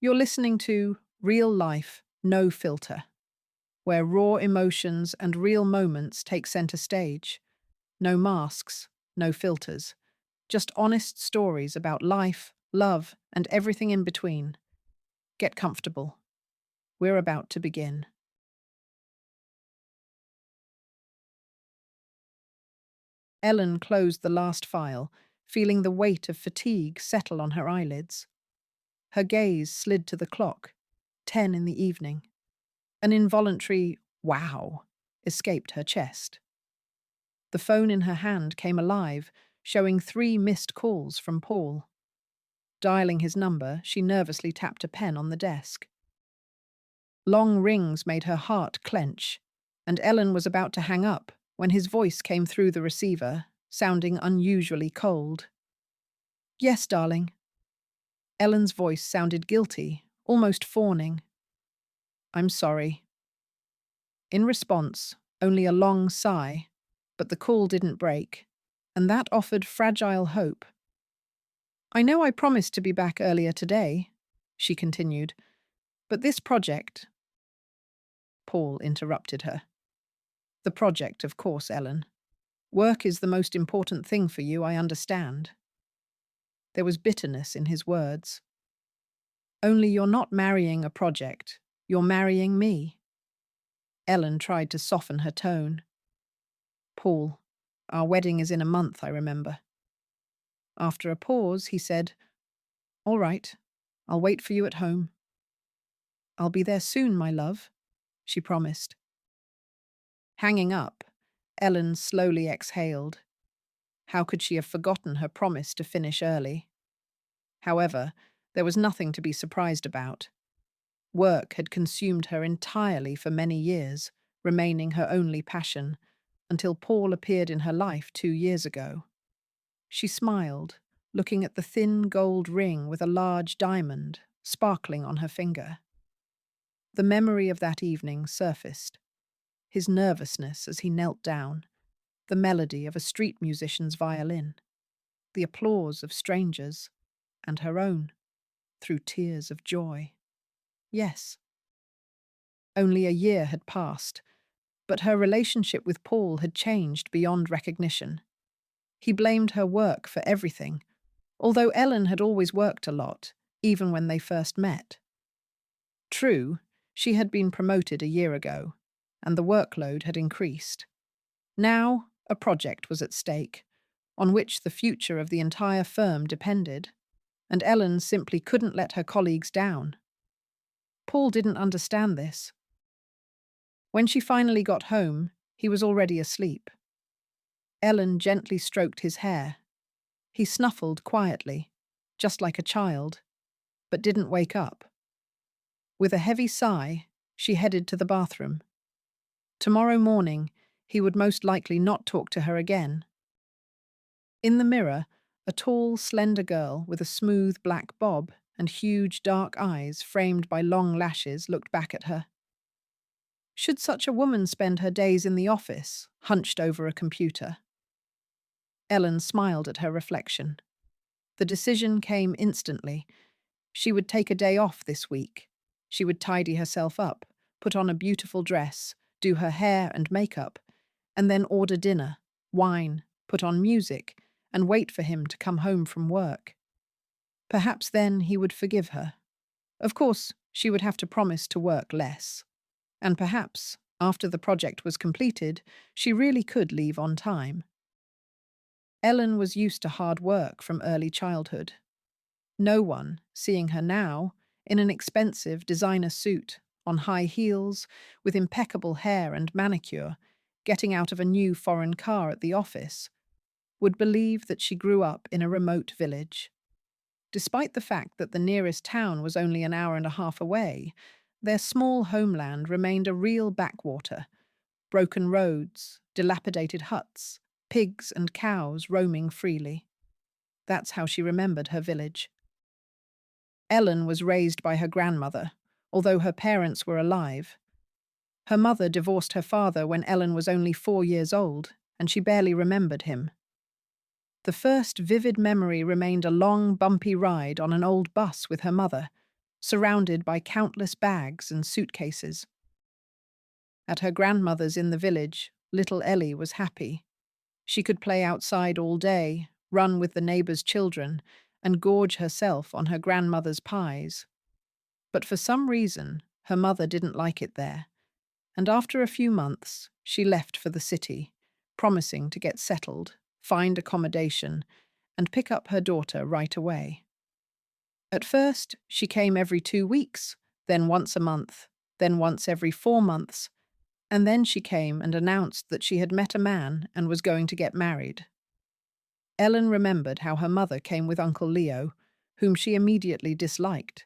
You're listening to Real Life, No Filter, where raw emotions and real moments take center stage. No masks, no filters. Just honest stories about life, love, and everything in between. Get comfortable. We're about to begin. Ellen closed the last file, feeling the weight of fatigue settle on her eyelids. Her gaze slid to the clock, 10 in the evening. An involuntary wow escaped her chest. The phone in her hand came alive, showing 3 missed calls from Paul. Dialing his number, she nervously tapped a pen on the desk. Long rings made her heart clench, and Ellen was about to hang up when his voice came through the receiver, sounding unusually cold. "Yes, darling." Ellen's voice sounded guilty, almost fawning. "I'm sorry." In response, only a long sigh, but the call didn't break, and that offered fragile hope. "I know I promised to be back earlier today," she continued, "but this project—" Paul interrupted her. "The project, of course, Ellen. Work is the most important thing for you, I understand." There was bitterness in his words. "Only you're not marrying a project. You're marrying me." Ellen tried to soften her tone. "Paul, our wedding is in a month, I remember." After a pause, he said, "All right, I'll wait for you at home." "I'll be there soon, my love," she promised. Hanging up, Ellen slowly exhaled. How could she have forgotten her promise to finish early? However, there was nothing to be surprised about. Work had consumed her entirely for many years, remaining her only passion, until Paul appeared in her life 2 years ago. She smiled, looking at the thin gold ring with a large diamond sparkling on her finger. The memory of that evening surfaced. His nervousness as he knelt down, the melody of a street musician's violin, the applause of strangers, and her own, through tears of joy. Yes. Only a year had passed, but her relationship with Paul had changed beyond recognition. He blamed her work for everything, although Ellen had always worked a lot, even when they first met. True, she had been promoted a year ago, and the workload had increased. Now, a project was at stake, on which the future of the entire firm depended, and Ellen simply couldn't let her colleagues down. Paul didn't understand this. When she finally got home, he was already asleep. Ellen gently stroked his hair. He snuffled quietly, just like a child, but didn't wake up. With a heavy sigh, she headed to the bathroom. Tomorrow morning, he would most likely not talk to her again. In the mirror, a tall, slender girl with a smooth black bob and huge dark eyes framed by long lashes looked back at her. Should such a woman spend her days in the office, hunched over a computer? Ellen smiled at her reflection. The decision came instantly. She would take a day off this week. She would tidy herself up, put on a beautiful dress, do her hair and makeup, and then order dinner, wine, put on music, and wait for him to come home from work. Perhaps then he would forgive her. Of course, she would have to promise to work less. And perhaps, after the project was completed, she really could leave on time. Ellen was used to hard work from early childhood. No one, seeing her now, in an expensive designer suit, on high heels, with impeccable hair and manicure, getting out of a new foreign car at the office, would believe that she grew up in a remote village. Despite the fact that the nearest town was only an hour and a half away, their small homeland remained a real backwater. Broken roads, dilapidated huts, pigs and cows roaming freely. That's how she remembered her village. Ellen was raised by her grandmother, although her parents were alive. Her mother divorced her father when Ellen was only 4 years old, and she barely remembered him. The first vivid memory remained a long, bumpy ride on an old bus with her mother, surrounded by countless bags and suitcases. At her grandmother's in the village, little Ellie was happy. She could play outside all day, run with the neighbors' children, and gorge herself on her grandmother's pies. But for some reason, her mother didn't like it there, and after a few months, she left for the city, promising to get settled, find accommodation, and pick up her daughter right away. At first, she came every 2 weeks, then once a month, then once every 4 months, and then she came and announced that she had met a man and was going to get married. Ellen remembered how her mother came with Uncle Leo, whom she immediately disliked.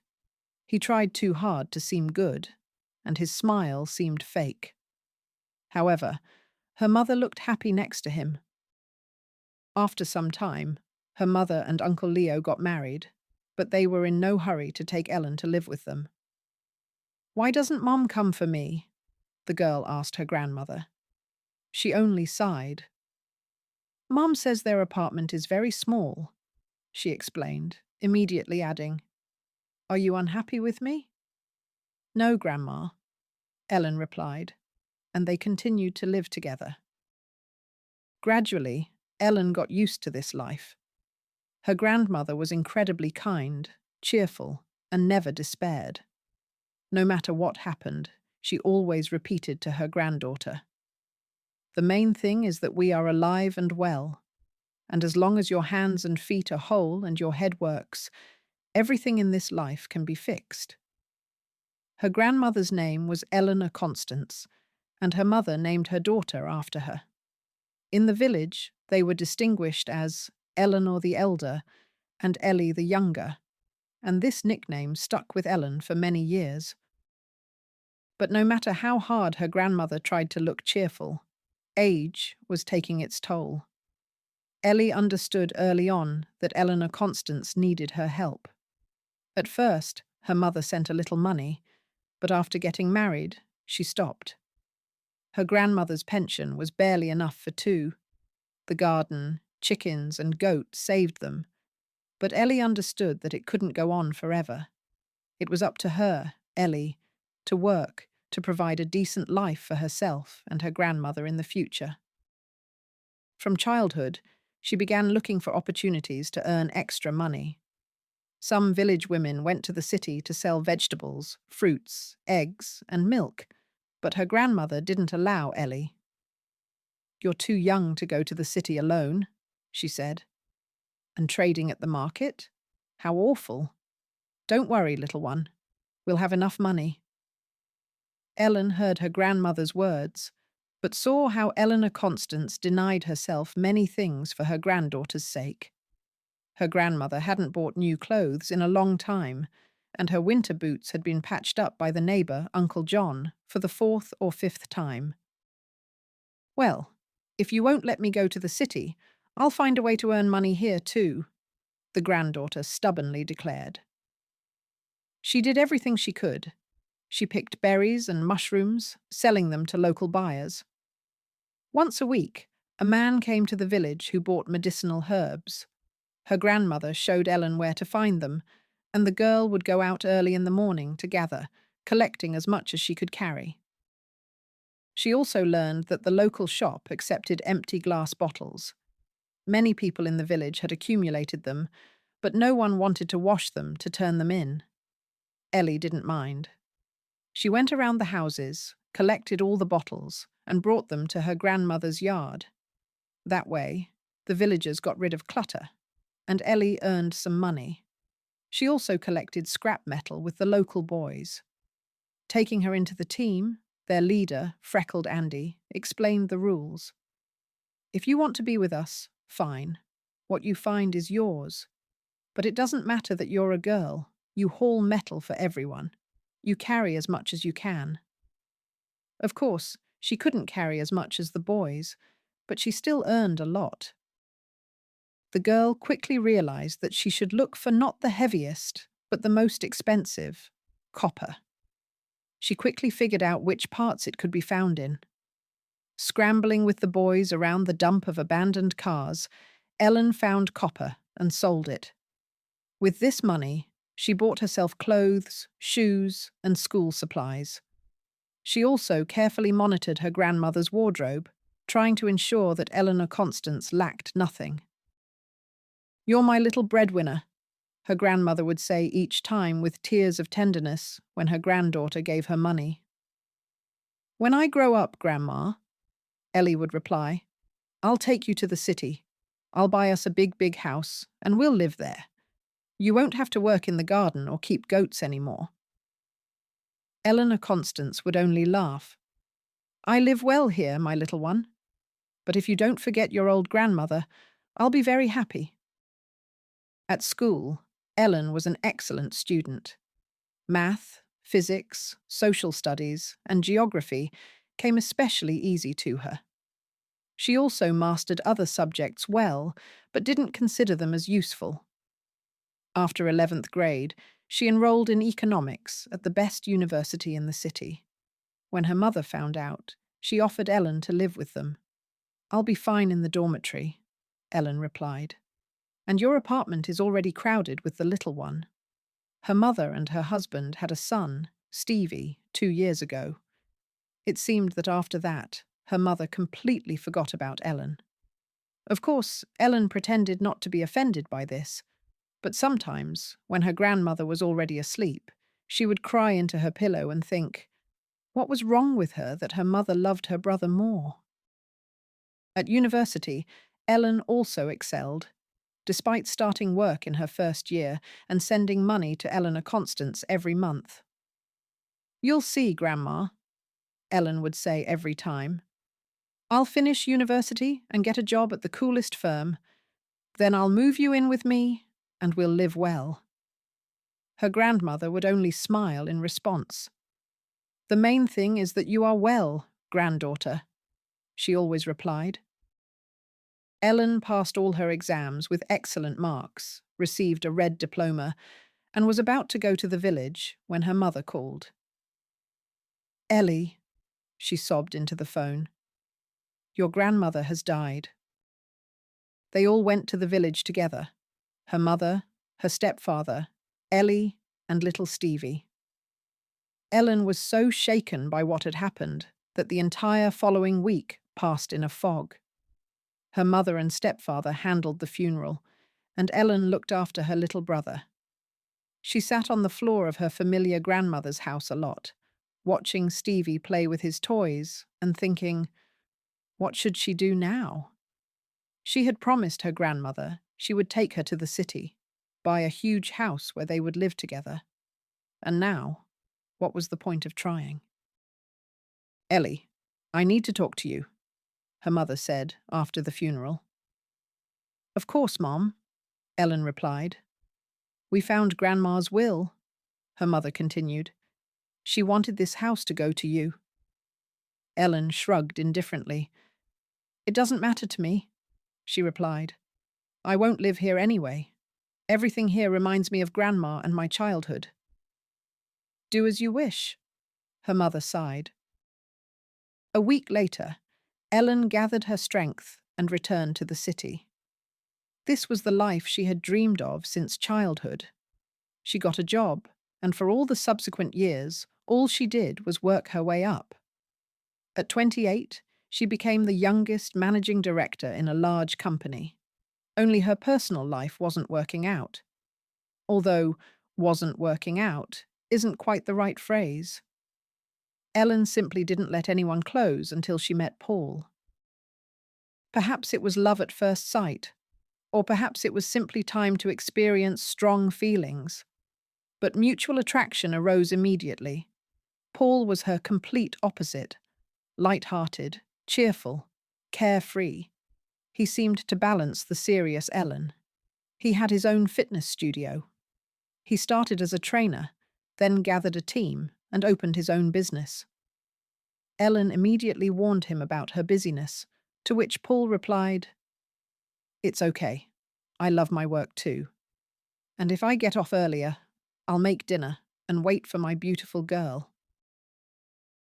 He tried too hard to seem good, and his smile seemed fake. However, her mother looked happy next to him. After some time, her mother and Uncle Leo got married, but they were in no hurry to take Ellen to live with them. "Why doesn't Mom come for me?" the girl asked her grandmother. She only sighed. "Mom says their apartment is very small," she explained, immediately adding, "Are you unhappy with me?" "No, Grandma," Ellen replied, and they continued to live together. Gradually, Ellen got used to this life. Her grandmother was incredibly kind, cheerful, and never despaired. No matter what happened, she always repeated to her granddaughter, "The main thing is that we are alive and well, and as long as your hands and feet are whole and your head works, everything in this life can be fixed." Her grandmother's name was Eleanor Constance, and her mother named her daughter after her. In the village, they were distinguished as Eleanor the Elder and Ellie the Younger, and this nickname stuck with Ellen for many years. But no matter how hard her grandmother tried to look cheerful, age was taking its toll. Ellie understood early on that Eleanor Constance needed her help. At first, her mother sent a little money, but after getting married, she stopped. Her grandmother's pension was barely enough for two. The garden, chickens, and goats saved them, but Ellie understood that it couldn't go on forever. It was up to her, Ellie, to work to provide a decent life for herself and her grandmother in the future. From childhood, she began looking for opportunities to earn extra money. Some village women went to the city to sell vegetables, fruits, eggs, and milk, but her grandmother didn't allow Ellie. "You're too young to go to the city alone," she said. "And trading at the market? How awful. Don't worry, little one. We'll have enough money." Ellen heard her grandmother's words, but saw how Eleanor Constance denied herself many things for her granddaughter's sake. Her grandmother hadn't bought new clothes in a long time, and her winter boots had been patched up by the neighbor, Uncle John, for the 4th or 5th time. "Well, if you won't let me go to the city, I'll find a way to earn money here too," the granddaughter stubbornly declared. She did everything she could. She picked berries and mushrooms, selling them to local buyers. Once a week, a man came to the village who bought medicinal herbs. Her grandmother showed Ellen where to find them, and the girl would go out early in the morning to gather, collecting as much as she could carry. She also learned that the local shop accepted empty glass bottles. Many people in the village had accumulated them, but no one wanted to wash them to turn them in. Ellie didn't mind. She went around the houses, collected all the bottles, and brought them to her grandmother's yard. That way, the villagers got rid of clutter, and Ellie earned some money. She also collected scrap metal with the local boys. Taking her into the team, their leader, Freckled Andy, explained the rules. "If you want to be with us, fine. What you find is yours. But it doesn't matter that you're a girl. You haul metal for everyone. You carry as much as you can." Of course, she couldn't carry as much as the boys, but she still earned a lot. The girl quickly realized that she should look for not the heaviest, but the most expensive, copper. She quickly figured out which parts it could be found in. Scrambling with the boys around the dump of abandoned cars, Ellen found copper and sold it. With this money, She bought herself clothes, shoes, and school supplies. She also carefully monitored her grandmother's wardrobe, trying to ensure that Eleanor Constance lacked nothing. "You're my little breadwinner," her grandmother would say each time with tears of tenderness when her granddaughter gave her money. "When I grow up, Grandma," Ellie would reply, "I'll take you to the city. I'll buy us a big house, and we'll live there. You won't have to work in the garden or keep goats anymore." Eleanor Constance would only laugh. "I live well here, my little one. But if you don't forget your old grandmother, I'll be very happy." At school, Ellen was an excellent student. Math, physics, social studies, and geography came especially easy to her. She also mastered other subjects well, but didn't consider them as useful. After 11th grade, she enrolled in economics at the best university in the city. When her mother found out, she offered Ellen to live with them. "I'll be fine in the dormitory," Ellen replied. "And your apartment is already crowded with the little one." Her mother and her husband had a son, Stevie, 2 years ago. It seemed that after that, her mother completely forgot about Ellen. Of course, Ellen pretended not to be offended by this, but sometimes, when her grandmother was already asleep, she would cry into her pillow and think, what was wrong with her that her mother loved her brother more? At university, Ellen also excelled. Despite starting work in her first year and sending money to Eleanor Constance every month. "You'll see, Grandma," Ellen would say every time. "I'll finish university and get a job at the coolest firm. Then I'll move you in with me, and we'll live well." Her grandmother would only smile in response. "The main thing is that you are well, granddaughter," she always replied. Ellen passed all her exams with excellent marks, received a red diploma, and was about to go to the village when her mother called. "Ellie," she sobbed into the phone, "your grandmother has died." They all went to the village together, her mother, her stepfather, Ellie, and little Stevie. Ellen was so shaken by what had happened that the entire following week passed in a fog. Her mother and stepfather handled the funeral, and Ellen looked after her little brother. She sat on the floor of her familiar grandmother's house a lot, watching Stevie play with his toys and thinking, what should she do now? She had promised her grandmother she would take her to the city, buy a huge house where they would live together. And now, what was the point of trying? "Ellie, I need to talk to you," her mother said after the funeral. "Of course, Mom," Ellen replied. "We found Grandma's will," her mother continued. "She wanted this house to go to you." Ellen shrugged indifferently. "It doesn't matter to me," she replied. "I won't live here anyway. Everything here reminds me of Grandma and my childhood." "Do as you wish," her mother sighed. A week later, Ellen gathered her strength and returned to the city. This was the life she had dreamed of since childhood. She got a job, and for all the subsequent years, all she did was work her way up. At 28, she became the youngest managing director in a large company. Only her personal life wasn't working out. Although "wasn't working out" isn't quite the right phrase. Ellen simply didn't let anyone close until she met Paul. Perhaps it was love at first sight, or perhaps it was simply time to experience strong feelings. But mutual attraction arose immediately. Paul was her complete opposite, light-hearted, cheerful, carefree. He seemed to balance the serious Ellen. He had his own fitness studio. He started as a trainer, then gathered a team and opened his own business. Ellen immediately warned him about her busyness, to which Paul replied, "It's okay. I love my work too. And if I get off earlier, I'll make dinner and wait for my beautiful girl."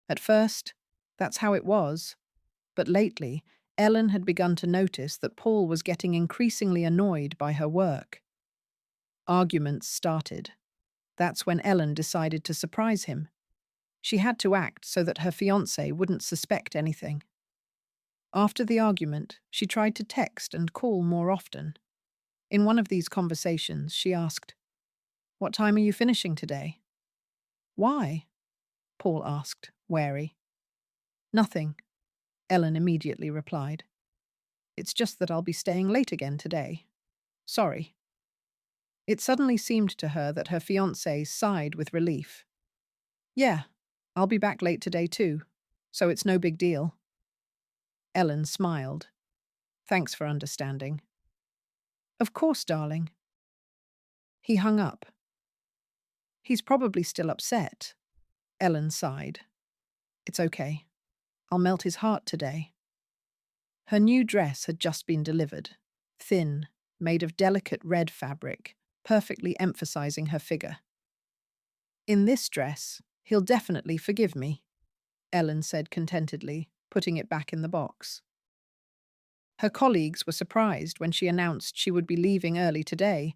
At first, that's how it was, but lately, Ellen had begun to notice that Paul was getting increasingly annoyed by her work. Arguments started. That's when Ellen decided to surprise him. She had to act so that her fiancé wouldn't suspect anything. After the argument, she tried to text and call more often. In one of these conversations, she asked, "What time are you finishing today?" "Why?" Paul asked, wary. "Nothing," Ellen immediately replied. "It's just that I'll be staying late again today. Sorry." It suddenly seemed to her that her fiancé sighed with relief. "Yeah, I'll be back late today too, so it's no big deal." Ellen smiled. "Thanks for understanding." "Of course, darling." He hung up. "He's probably still upset." Ellen sighed. "It's okay. I'll melt his heart today." Her new dress had just been delivered, thin, made of delicate red fabric, perfectly emphasizing her figure. "In this dress, he'll definitely forgive me," Ellen said contentedly, putting it back in the box. Her colleagues were surprised when she announced she would be leaving early today,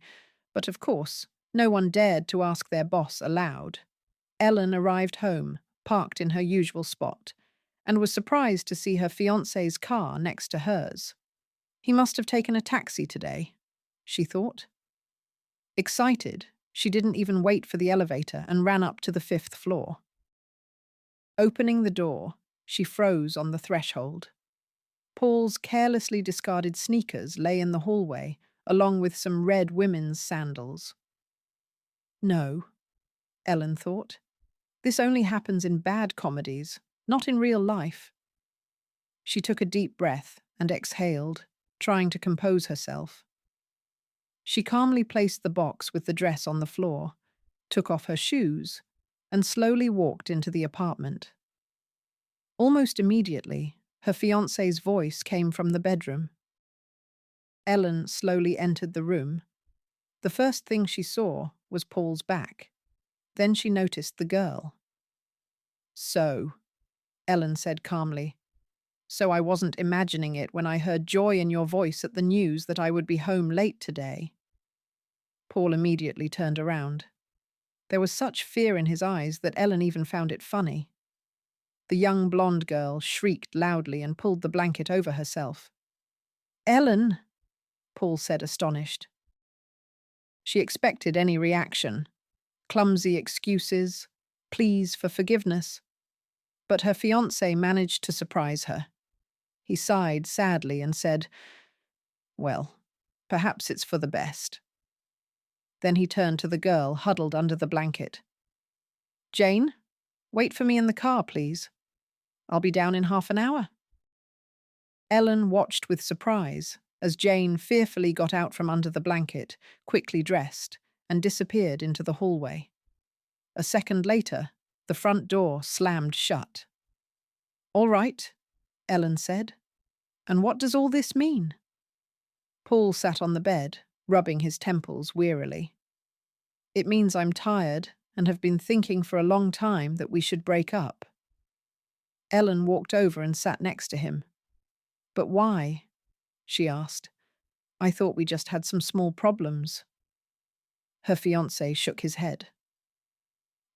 but of course, no one dared to ask their boss aloud. Ellen arrived home, parked in her usual spot, and was surprised to see her fiancé's car next to hers. He must have taken a taxi today, she thought. Excited, she didn't even wait for the elevator and ran up to the 5th floor. Opening the door, she froze on the threshold. Paul's carelessly discarded sneakers lay in the hallway, along with some red women's sandals. No, Ellen thought. This only happens in bad comedies, not in real life. She took a deep breath and exhaled, trying to compose herself. She calmly placed the box with the dress on the floor, took off her shoes, and slowly walked into the apartment. Almost immediately, her fiancé's voice came from the bedroom. Ellen slowly entered the room. The first thing she saw was Paul's back. Then she noticed the girl. "So," Ellen said calmly, "so I wasn't imagining it when I heard joy in your voice at the news that I would be home late today." Paul immediately turned around. There was such fear in his eyes that Ellen even found it funny. The young blonde girl shrieked loudly and pulled the blanket over herself. "Ellen!" Paul said, astonished. She expected any reaction, clumsy excuses, pleas for forgiveness. But her fiancé managed to surprise her. He sighed sadly and said, "Well, perhaps it's for the best." Then he turned to the girl huddled under the blanket. "Jane, wait for me in the car, please. I'll be down in half an hour." Ellen watched with surprise as Jane fearfully got out from under the blanket, quickly dressed, and disappeared into the hallway. A second later, the front door slammed shut. "All right," Ellen said. "And what does all this mean?" Paul sat on the bed, rubbing his temples wearily. "It means I'm tired and have been thinking for a long time that we should break up." Ellen walked over and sat next to him. "But why?" she asked. "I thought we just had some small problems." Her fiancé shook his head.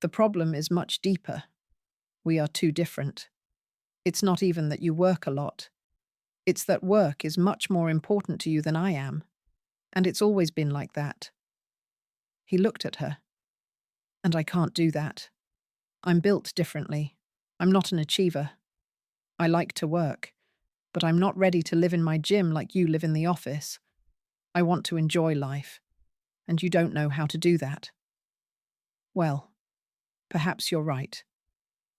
"The problem is much deeper. We are too different. It's not even that you work a lot. It's that work is much more important to you than I am. And it's always been like that." He looked at her. "And I can't do that. I'm built differently. I'm not an achiever. I like to work, but I'm not ready to live in my gym like you live in the office. I want to enjoy life, and you don't know how to do that." "Well, perhaps you're right.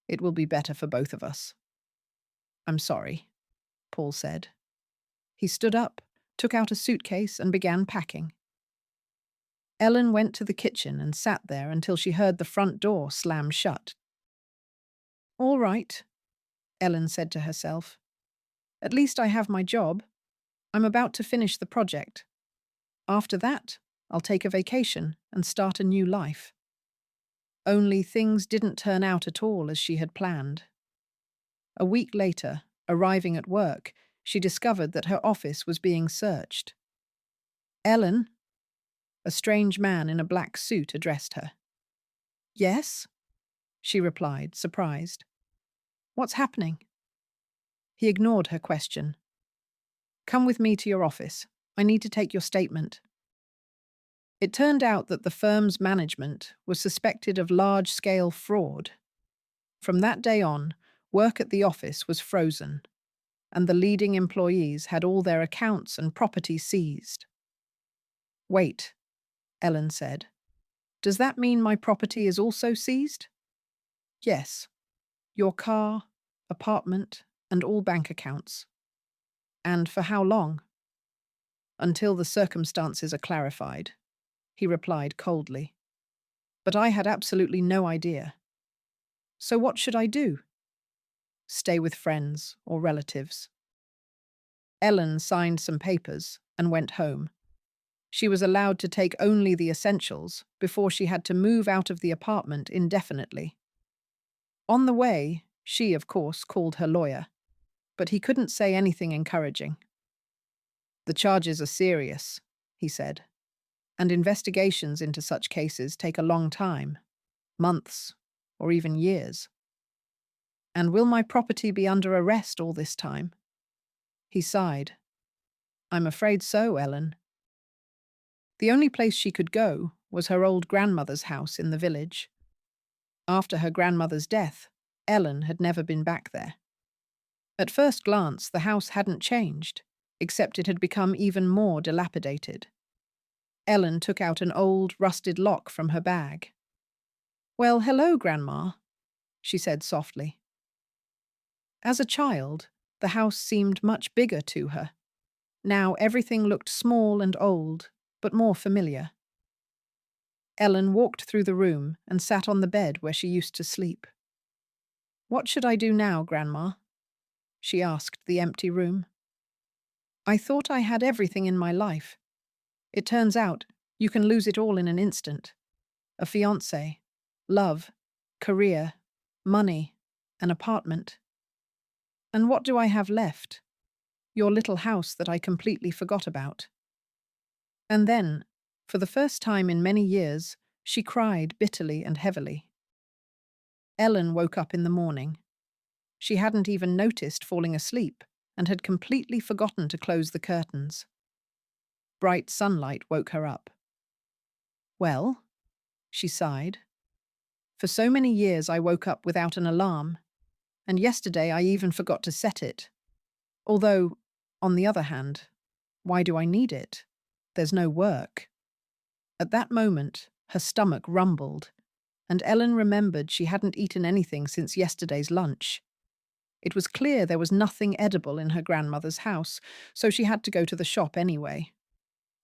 It will be better for both of us." "I'm sorry," Paul said. He stood up, took out a suitcase, and began packing. Ellen went to the kitchen and sat there until she heard the front door slam shut. "All right," Ellen said to herself. "At least I have my job. I'm about to finish the project. After that, I'll take a vacation and start a new life." Only things didn't turn out at all as she had planned. A week later, arriving at work, she discovered that her office was being searched. "Ellen?" A strange man in a black suit addressed her. Yes, she replied, surprised. What's happening? He ignored her question. Come with me to your office. I need to take your statement. It turned out that the firm's management was suspected of large-scale fraud. From that day on, work at the office was frozen, and the leading employees had all their accounts and property seized. Wait, Ellen said. Does that mean my property is also seized? Yes. Your car, apartment, and all bank accounts. And for how long? Until the circumstances are clarified, he replied coldly. But I had absolutely no idea. So what should I do? Stay with friends or relatives. Ellen signed some papers and went home. She was allowed to take only the essentials before she had to move out of the apartment indefinitely. On the way, she, of course, called her lawyer, but he couldn't say anything encouraging. The charges are serious, he said, and investigations into such cases take a long time, months, or even years. And will my property be under arrest all this time? He sighed. I'm afraid so, Ellen. The only place she could go was her old grandmother's house in the village. After her grandmother's death, Ellen had never been back there. At first glance, the house hadn't changed, except it had become even more dilapidated. Ellen took out an old, rusted lock from her bag. Well, hello, Grandma, she said softly. As a child, the house seemed much bigger to her. Now everything looked small and old, but more familiar. Ellen walked through the room and sat on the bed where she used to sleep. What should I do now, Grandma? She asked the empty room. I thought I had everything in my life. It turns out you can lose it all in an instant. A fiancé, love, career, money, an apartment. And what do I have left? Your little house that I completely forgot about. And then, for the first time in many years, she cried bitterly and heavily. Ellen woke up in the morning. She hadn't even noticed falling asleep and had completely forgotten to close the curtains. Bright sunlight woke her up. Well, she sighed. For so many years I woke up without an alarm, and yesterday I even forgot to set it. Although, on the other hand, why do I need it? There's no work. At that moment, her stomach rumbled, and Ellen remembered she hadn't eaten anything since yesterday's lunch. It was clear there was nothing edible in her grandmother's house, so she had to go to the shop anyway.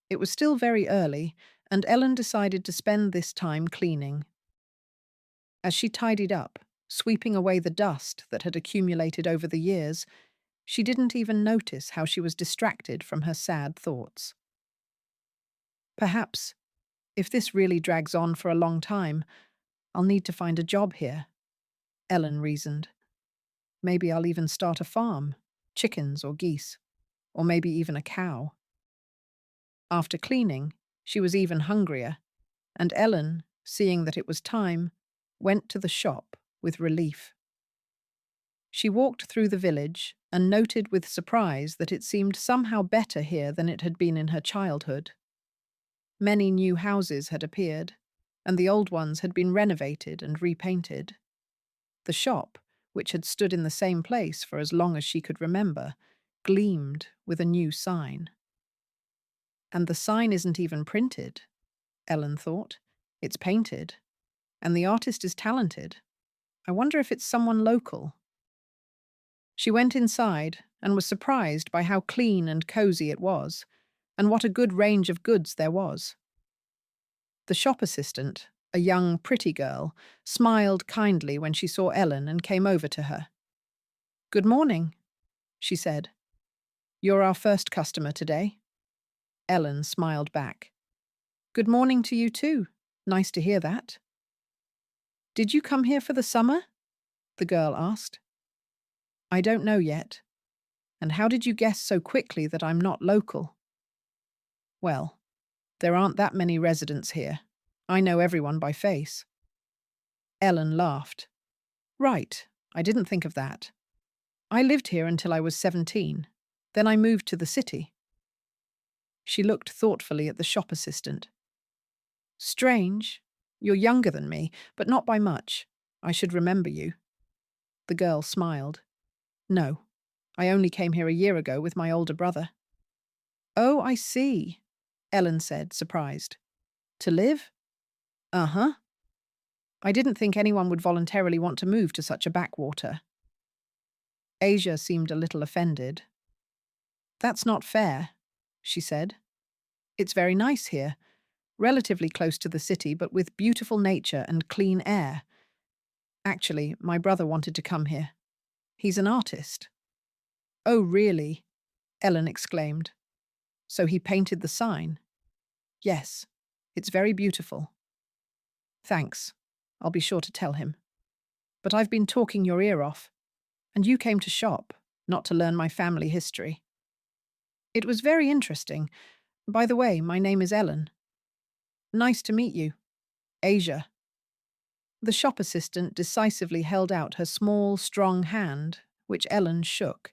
It was still very early, and Ellen decided to spend this time cleaning. As she tidied up, sweeping away the dust that had accumulated over the years, she didn't even notice how she was distracted from her sad thoughts. Perhaps, if this really drags on for a long time, I'll need to find a job here, Ellen reasoned. Maybe I'll even start a farm, chickens or geese, or maybe even a cow. After cleaning, she was even hungrier, and Ellen, seeing that it was time, went to the shop with relief. She walked through the village and noted with surprise that it seemed somehow better here than it had been in her childhood. Many new houses had appeared, and the old ones had been renovated and repainted. The shop, which had stood in the same place for as long as she could remember, gleamed with a new sign. And the sign isn't even printed, Ellen thought. It's painted. And the artist is talented. I wonder if it's someone local. She went inside and was surprised by how clean and cozy it was, and what a good range of goods there was. The shop assistant, a young, pretty girl, smiled kindly when she saw Ellen and came over to her. "Good morning," she said. "You're our first customer today." Ellen smiled back. "Good morning to you too. Nice to hear that." "Did you come here for the summer?" the girl asked. "I don't know yet. And how did you guess so quickly that I'm not local?" "Well, there aren't that many residents here. I know everyone by face." Ellen laughed. Right, I didn't think of that. I lived here until I was 17. Then I moved to the city. She looked thoughtfully at the shop assistant. Strange. You're younger than me, but not by much. I should remember you. The girl smiled. No, I only came here a year ago with my older brother. Oh, I see, Ellen said, surprised. To live? Uh-huh. I didn't think anyone would voluntarily want to move to such a backwater. Asia seemed a little offended. That's not fair, she said. It's very nice here, relatively close to the city, but with beautiful nature and clean air. Actually, my brother wanted to come here. He's an artist. Oh, really? Ellen exclaimed. So he painted the sign? Yes, it's very beautiful. Thanks. I'll be sure to tell him. But I've been talking your ear off, and you came to shop, not to learn my family history. It was very interesting. By the way, my name is Ellen. Nice to meet you. Asia. The shop assistant decisively held out her small, strong hand, which Ellen shook.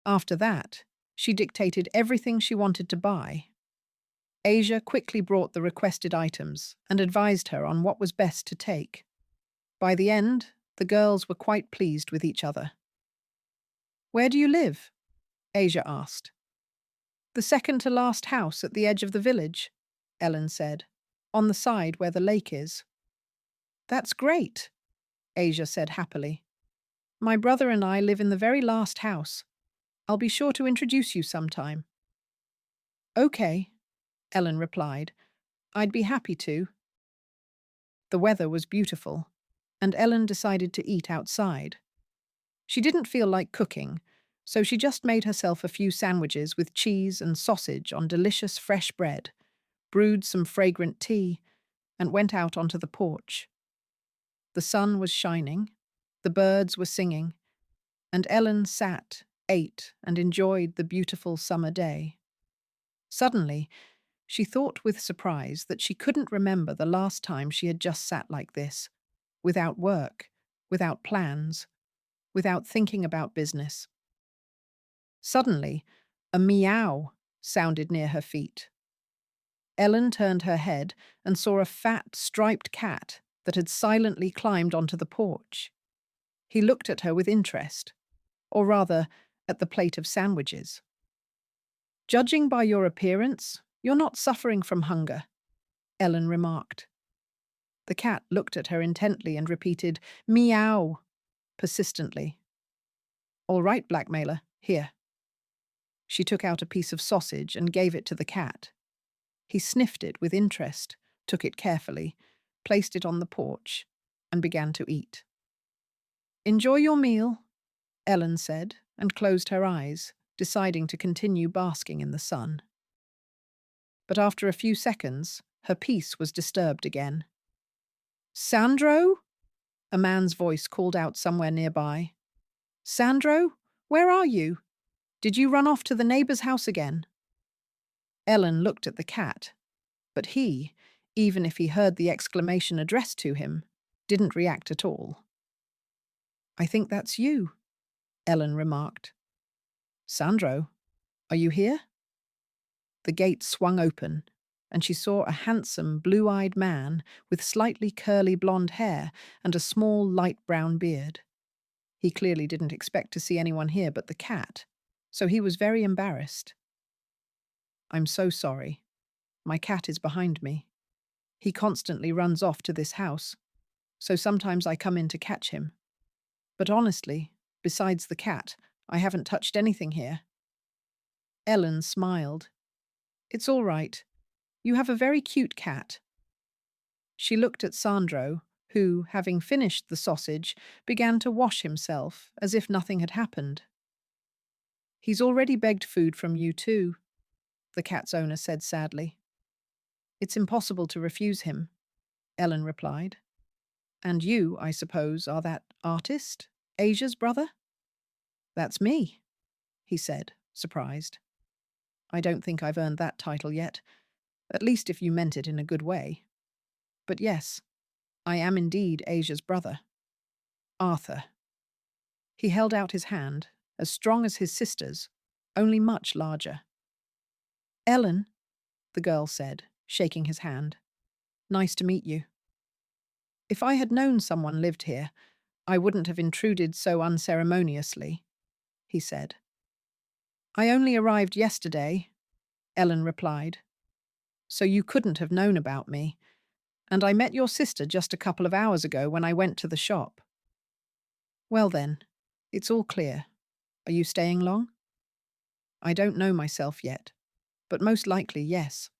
After that, she dictated everything she wanted to buy. Asia quickly brought the requested items and advised her on what was best to take. By the end, the girls were quite pleased with each other. Where do you live? Asia asked. The second to last house at the edge of the village, Ellen said, on the side where the lake is. That's great, Asia said happily. My brother and I live in the very last house. I'll be sure to introduce you sometime. Okay, Ellen replied. I'd be happy to. The weather was beautiful, and Ellen decided to eat outside. She didn't feel like cooking, so she just made herself a few sandwiches with cheese and sausage on delicious fresh bread, brewed some fragrant tea, and went out onto the porch. The sun was shining, the birds were singing, and Ellen sat, ate, and enjoyed the beautiful summer day. Suddenly, she thought with surprise that she couldn't remember the last time she had just sat like this, without work, without plans, without thinking about business. Suddenly, a meow sounded near her feet. Ellen turned her head and saw a fat, striped cat that had silently climbed onto the porch. He looked at her with interest, or rather, at the plate of sandwiches. Judging by your appearance, you're not suffering from hunger, Ellen remarked. The cat looked at her intently and repeated, meow, persistently. All right, blackmailer, here. She took out a piece of sausage and gave it to the cat. He sniffed it with interest, took it carefully, placed it on the porch, and began to eat. Enjoy your meal, Ellen said, and closed her eyes, deciding to continue basking in the sun. But after a few seconds, her peace was disturbed again. Sandro? A man's voice called out somewhere nearby. Sandro, where are you? Did you run off to the neighbor's house again? Ellen looked at the cat, but he, even if he heard the exclamation addressed to him, didn't react at all. I think that's you, Ellen remarked. Sandro, are you here? The gate swung open, and she saw a handsome, blue-eyed man with slightly curly blonde hair and a small, light brown beard. He clearly didn't expect to see anyone here but the cat, so he was very embarrassed. I'm so sorry. My cat is behind me. He constantly runs off to this house, so sometimes I come in to catch him. But honestly, besides the cat, I haven't touched anything here. Ellen smiled. It's all right. You have a very cute cat. She looked at Sandro, who, having finished the sausage, began to wash himself as if nothing had happened. He's already begged food from you too, the cat's owner said sadly. It's impossible to refuse him, Ellen replied. And you, I suppose, are that artist, Asia's brother? That's me, he said, surprised. I don't think I've earned that title yet, at least if you meant it in a good way. But yes, I am indeed Asia's brother, Arthur. He held out his hand, as strong as his sister's, only much larger. Ellen, the girl said, shaking his hand. Nice to meet you. If I had known someone lived here, I wouldn't have intruded so unceremoniously, he said. I only arrived yesterday, Ellen replied. So you couldn't have known about me, and I met your sister just a couple of hours ago when I went to the shop. Well then, it's all clear. Are you staying long? I don't know myself yet, but most likely yes.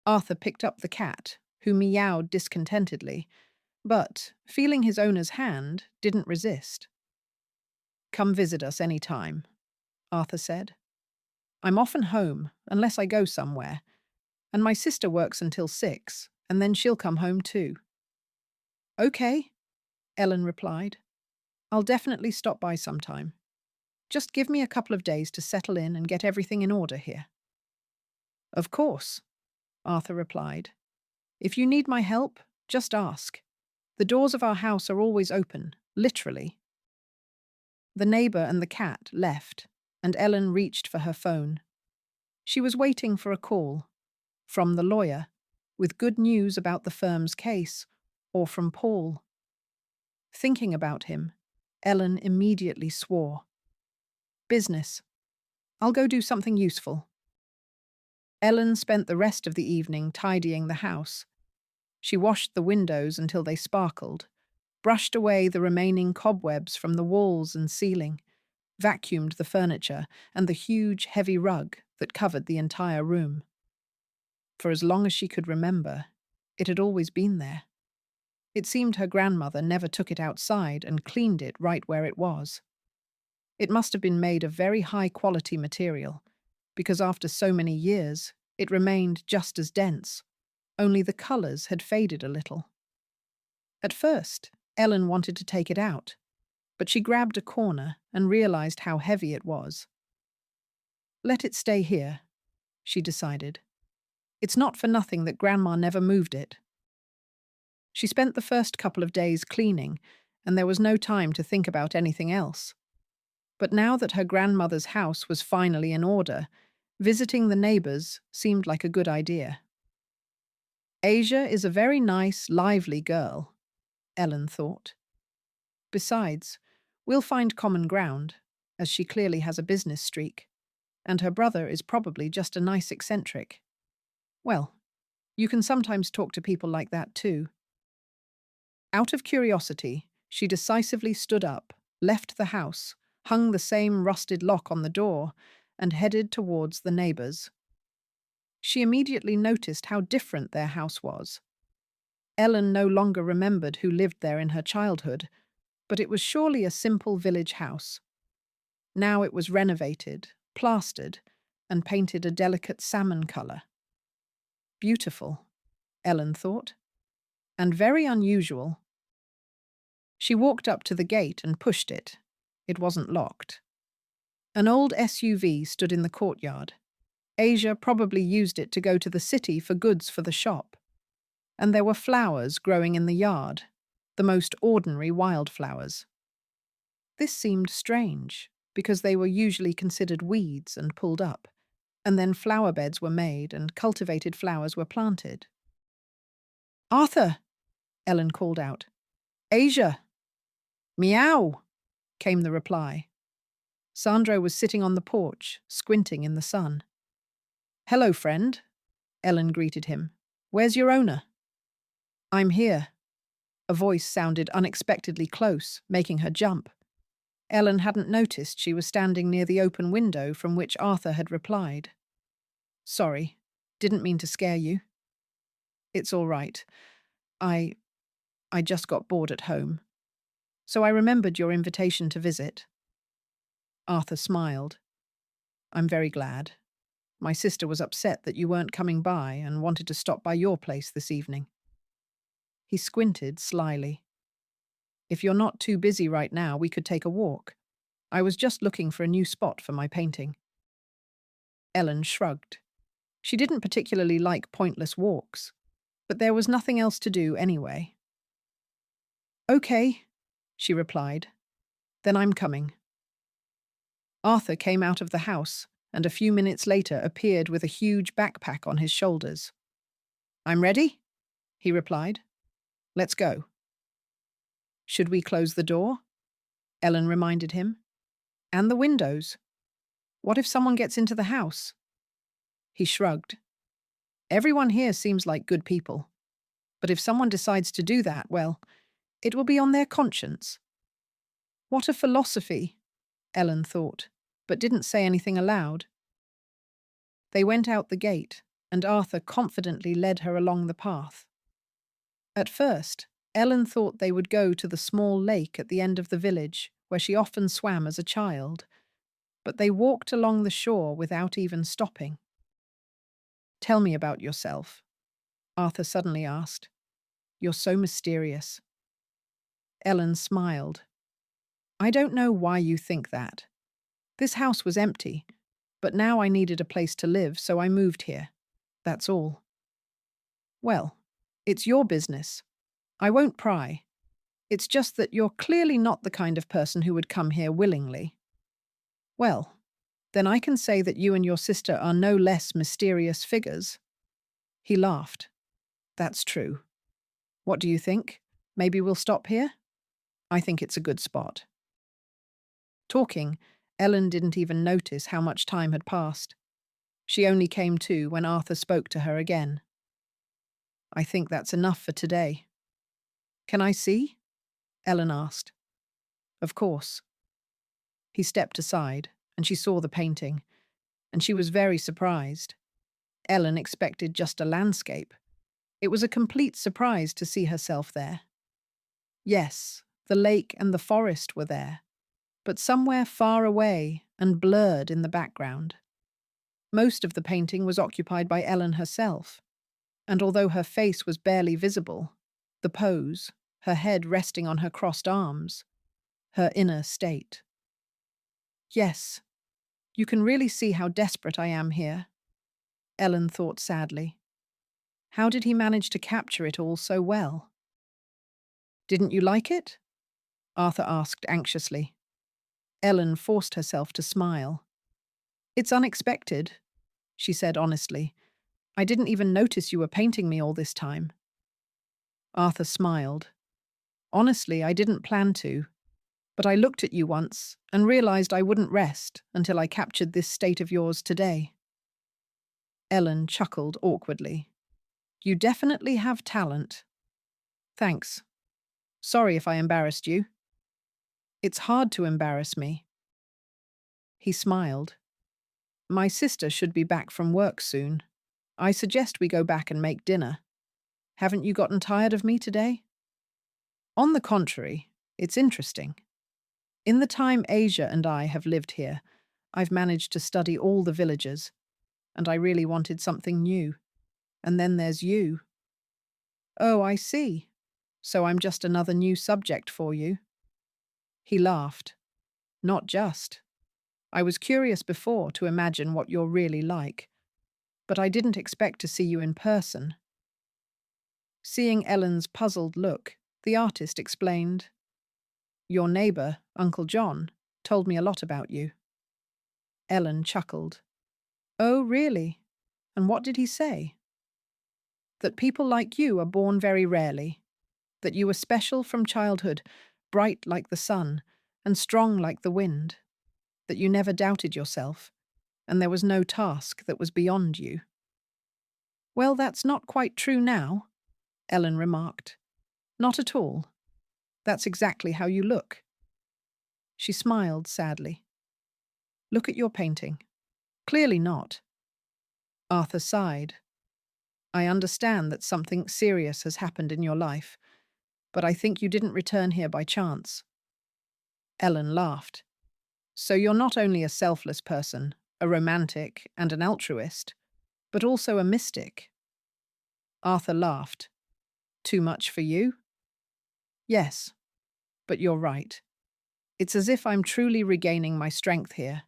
Arthur picked up the cat, who meowed discontentedly, but, feeling his owner's hand, didn't resist. Come visit us any time, Arthur said. I'm often home, unless I go somewhere, and my sister works until 6, and then she'll come home too. Okay, Ellen replied. I'll definitely stop by sometime. Just give me a couple of days to settle in and get everything in order here. Of course, Arthur replied. If you need my help, just ask. The doors of our house are always open, literally. The neighbour and the cat left, and Ellen reached for her phone. She was waiting for a call, from the lawyer, with good news about the firm's case, or from Paul. Thinking about him, Ellen immediately swore. Business. I'll go do something useful. Ellen spent the rest of the evening tidying the house. She washed the windows until they sparkled, brushed away the remaining cobwebs from the walls and ceiling, vacuumed the furniture and the huge, heavy rug that covered the entire room. For as long as she could remember, it had always been there. It seemed her grandmother never took it outside and cleaned it right where it was. It must have been made of very high-quality material, because after so many years, it remained just as dense, only the colours had faded a little. At first, Ellen wanted to take it out, but she grabbed a corner and realised how heavy it was. Let it stay here, she decided. It's not for nothing that Grandma never moved it. She spent the first couple of days cleaning, and there was no time to think about anything else. But now that her grandmother's house was finally in order, visiting the neighbours seemed like a good idea. Asia is a very nice, lively girl, Ellen thought. Besides, we'll find common ground, as she clearly has a business streak, and her brother is probably just a nice eccentric. Well, you can sometimes talk to people like that too. Out of curiosity, she decisively stood up, left the house, hung the same rusted lock on the door, and headed towards the neighbours. She immediately noticed how different their house was. Ellen no longer remembered who lived there in her childhood, but it was surely a simple village house. Now it was renovated, plastered, and painted a delicate salmon colour. Beautiful, Ellen thought, and very unusual. She walked up to the gate and pushed it. It wasn't locked. An old SUV stood in the courtyard. Asia probably used it to go to the city for goods for the shop. And there were flowers growing in the yard, the most ordinary wildflowers. This seemed strange, because they were usually considered weeds and pulled up, and then flower beds were made and cultivated flowers were planted. "Arthur!" Ellen called out. "Asia!" "Meow!" came the reply. Sandro was sitting on the porch, squinting in the sun. "Hello, friend," Ellen greeted him. "Where's your owner?" "I'm here." A voice sounded unexpectedly close, making her jump. Ellen hadn't noticed she was standing near the open window from which Arthur had replied. "Sorry, didn't mean to scare you." "It's all right. I just got bored at home. So I remembered your invitation to visit." Arthur smiled. "I'm very glad. My sister was upset that you weren't coming by and wanted to stop by your place this evening." He squinted slyly. "If you're not too busy right now, we could take a walk. I was just looking for a new spot for my painting." Ellen shrugged. She didn't particularly like pointless walks, but there was nothing else to do anyway. "Okay," she replied. "Then I'm coming." Arthur came out of the house and a few minutes later appeared with a huge backpack on his shoulders. "I'm ready," he replied. "Let's go." "Should we close the door?" Ellen reminded him. "And the windows. What if someone gets into the house?" He shrugged. "Everyone here seems like good people. But if someone decides to do that, well, it will be on their conscience." What a philosophy, Ellen thought, but didn't say anything aloud. They went out the gate, and Arthur confidently led her along the path. At first, Ellen thought they would go to the small lake at the end of the village, where she often swam as a child, but they walked along the shore without even stopping. "Tell me about yourself," Arthur suddenly asked. "You're so mysterious." Ellen smiled. "I don't know why you think that. This house was empty, but now I needed a place to live, so I moved here. That's all." "Well, it's your business. I won't pry. It's just that you're clearly not the kind of person who would come here willingly." "Well, then I can say that you and your sister are no less mysterious figures." He laughed. "That's true. What do you think? Maybe we'll stop here?" "I think it's a good spot." Talking, Ellen didn't even notice how much time had passed. She only came to when Arthur spoke to her again. "I think that's enough for today." "Can I see?" Ellen asked. "Of course." He stepped aside, and she saw the painting, and she was very surprised. Ellen expected just a landscape. It was a complete surprise to see herself there. Yes, the lake and the forest were there, but somewhere far away and blurred in the background. Most of the painting was occupied by Ellen herself, and although her face was barely visible, the pose, her head resting on her crossed arms, her inner state. "Yes, you can really see how desperate I am here," Ellen thought sadly. How did he manage to capture it all so well? "Didn't you like it?" Arthur asked anxiously. Ellen forced herself to smile. "It's unexpected," she said honestly. "I didn't even notice you were painting me all this time." Arthur smiled. "Honestly, I didn't plan to, but I looked at you once and realized I wouldn't rest until I captured this state of yours today." Ellen chuckled awkwardly. "You definitely have talent." "Thanks. Sorry if I embarrassed you." "It's hard to embarrass me." He smiled. "My sister should be back from work soon. I suggest we go back and make dinner. Haven't you gotten tired of me today?" "On the contrary, it's interesting. In the time Asia and I have lived here, I've managed to study all the villagers, and I really wanted something new. And then there's you." "Oh, I see. So I'm just another new subject for you." He laughed. "Not just. I was curious before to imagine what you're really like, but I didn't expect to see you in person." Seeing Ellen's puzzled look, the artist explained, "Your neighbor, Uncle John, told me a lot about you." Ellen chuckled. "Oh, really? And what did he say?" "That people like you are born very rarely, that you were special from childhood, bright like the sun, and strong like the wind, that you never doubted yourself, and there was no task that was beyond you." "Well, that's not quite true now," Ellen remarked. "Not at all. That's exactly how you look." She smiled sadly. "Look at your painting. Clearly not." Arthur sighed. "I understand that something serious has happened in your life, but I think you didn't return here by chance." Ellen laughed. "So you're not only a selfless person, a romantic, and an altruist, but also a mystic." Arthur laughed. "Too much for you?" "Yes, but you're right. It's as if I'm truly regaining my strength here,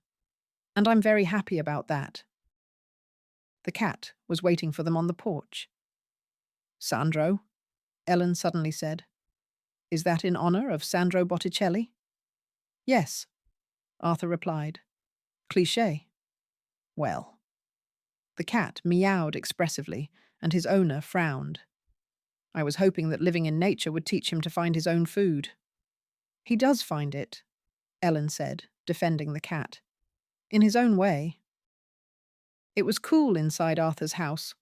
and I'm very happy about that." The cat was waiting for them on the porch. Sandro, Ellen suddenly said. Is that in honor of Sandro Botticelli? Yes, Arthur replied. Cliché. Well. The cat meowed expressively, and his owner frowned. I was hoping that living in nature would teach him to find his own food. He does find it, Ellen said, defending the cat. In his own way. It was cool inside Arthur's house.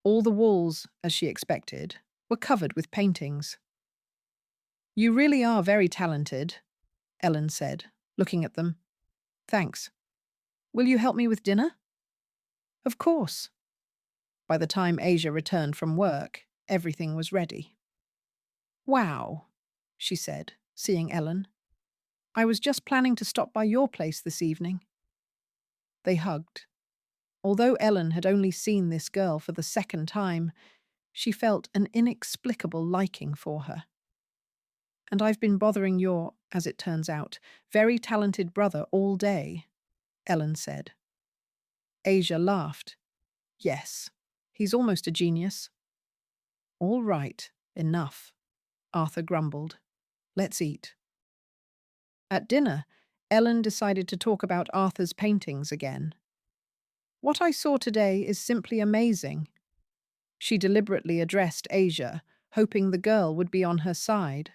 All the walls, as she expected, were covered with paintings. You really are very talented, Ellen said, looking at them. Thanks. Will you help me with dinner? Of course. By the time Asia returned from work, everything was ready. Wow, she said, seeing Ellen. I was just planning to stop by your place this evening. They hugged. Although Ellen had only seen this girl for the second time, she felt an inexplicable liking for her. And I've been bothering your, as it turns out, very talented brother all day, Ellen said. Asia laughed. Yes, he's almost a genius. All right, enough, Arthur grumbled. Let's eat. At dinner, Ellen decided to talk about Arthur's paintings again. What I saw today is simply amazing. She deliberately addressed Asia, hoping the girl would be on her side.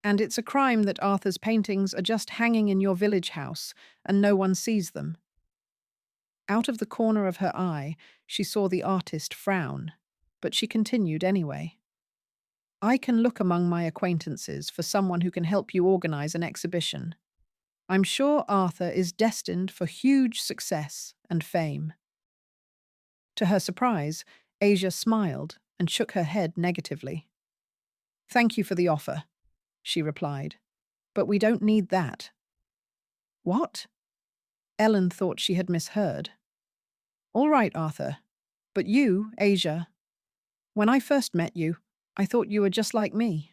And it's a crime that Arthur's paintings are just hanging in your village house and no one sees them. Out of the corner of her eye, she saw the artist frown, but she continued anyway. I can look among my acquaintances for someone who can help you organize an exhibition. I'm sure Arthur is destined for huge success and fame. To her surprise, Asia smiled and shook her head negatively. Thank you for the offer, she replied, but we don't need that. What? Ellen thought she had misheard. All right, Arthur, but you, Asia, when I first met you, I thought you were just like me.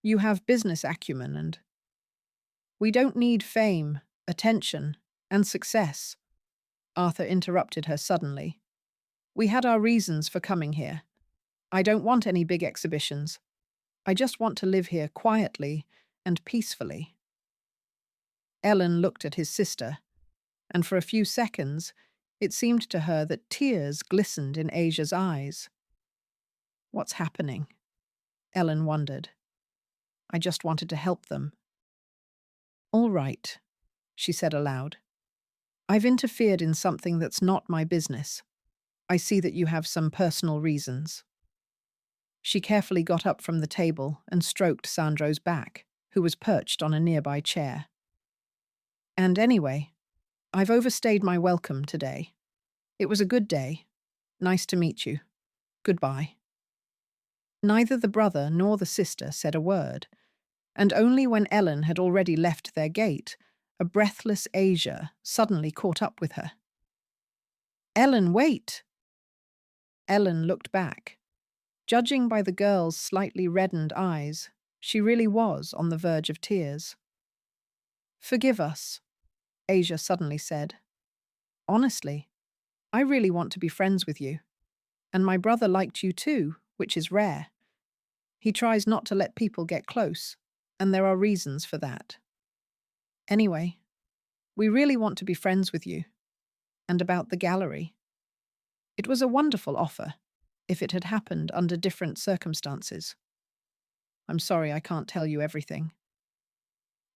You have business acumen and... We don't need fame, attention, and success. Arthur interrupted her suddenly. We had our reasons for coming here. I don't want any big exhibitions. I just want to live here quietly and peacefully. Ellen looked at his sister, and for a few seconds, it seemed to her that tears glistened in Asia's eyes. What's happening? Ellen wondered. I just wanted to help them. All right, she said aloud. I've interfered in something that's not my business. I see that you have some personal reasons. She carefully got up from the table and stroked Sandro's back, who was perched on a nearby chair. And anyway, I've overstayed my welcome today. It was a good day. Nice to meet you. Goodbye. Neither the brother nor the sister said a word, and only when Ellen had already left their gate, a breathless Asia suddenly caught up with her. Ellen, wait! Ellen looked back. Judging by the girl's slightly reddened eyes, she really was on the verge of tears. Forgive us, Asia suddenly said. Honestly, I really want to be friends with you. And my brother liked you too, which is rare. He tries not to let people get close, and there are reasons for that. Anyway, we really want to be friends with you. And about the gallery. It was a wonderful offer, if it had happened under different circumstances. I'm sorry I can't tell you everything.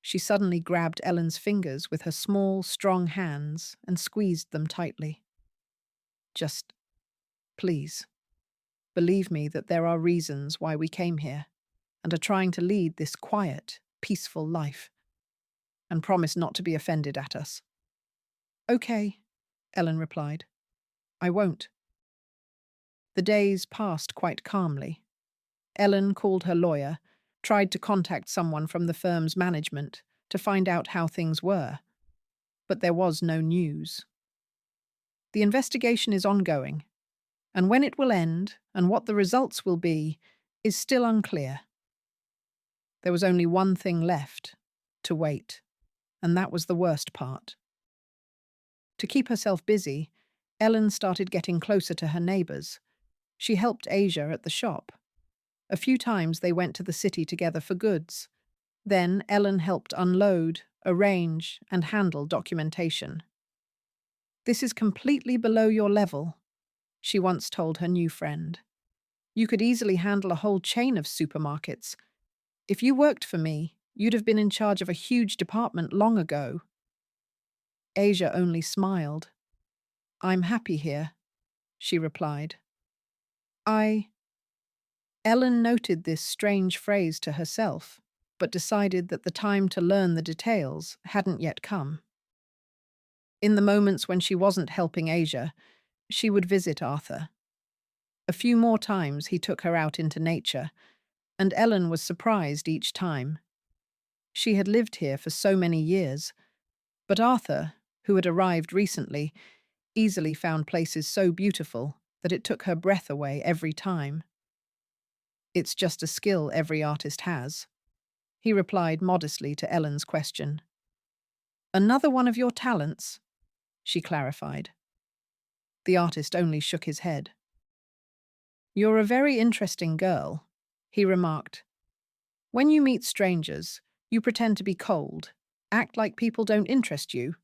She suddenly grabbed Ellen's fingers with her small, strong hands and squeezed them tightly. Just, please, believe me that there are reasons why we came here and are trying to lead this quiet, peaceful life. And promise not to be offended at us. Okay, Ellen replied. I won't. The days passed quite calmly. Ellen called her lawyer, tried to contact someone from the firm's management to find out how things were, but there was no news. The investigation is ongoing, and when it will end and what the results will be is still unclear. There was only one thing left, to wait, and that was the worst part. To keep herself busy, Ellen started getting closer to her neighbours, She helped Asia at the shop. A few times they went to the city together for goods. Then Ellen helped unload, arrange, and handle documentation. "This is completely below your level," she once told her new friend. "You could easily handle a whole chain of supermarkets. If you worked for me, you'd have been in charge of a huge department long ago." Asia only smiled. "I'm happy here," she replied. I. Ellen noted this strange phrase to herself, but decided that the time to learn the details hadn't yet come. In the moments when she wasn't helping Asia, she would visit Arthur. A few more times he took her out into nature, and Ellen was surprised each time. She had lived here for so many years, but Arthur, who had arrived recently, easily found places so beautiful that it took her breath away every time. "It's just a skill every artist has," he replied modestly to Ellen's question. "Another one of your talents?" she clarified. The artist only shook his head. "You're a very interesting girl," he remarked. "When you meet strangers, you pretend to be cold, act like people don't interest you,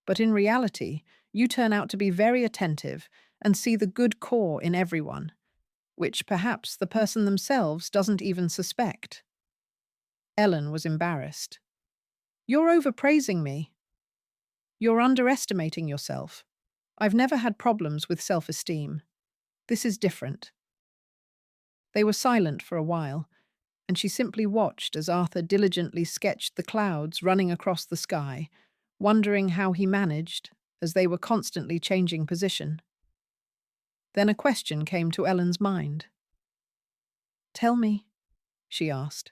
but in reality, you turn out to be very attentive and see the good core in everyone, which perhaps the person themselves doesn't even suspect." Ellen was embarrassed. "You're overpraising me." "You're underestimating yourself. I've never had problems with self-esteem. This is different." They were silent for a while, and she simply watched as Arthur diligently sketched the clouds running across the sky, wondering how he managed, as they were constantly changing position. Then a question came to Ellen's mind. "Tell me," she asked,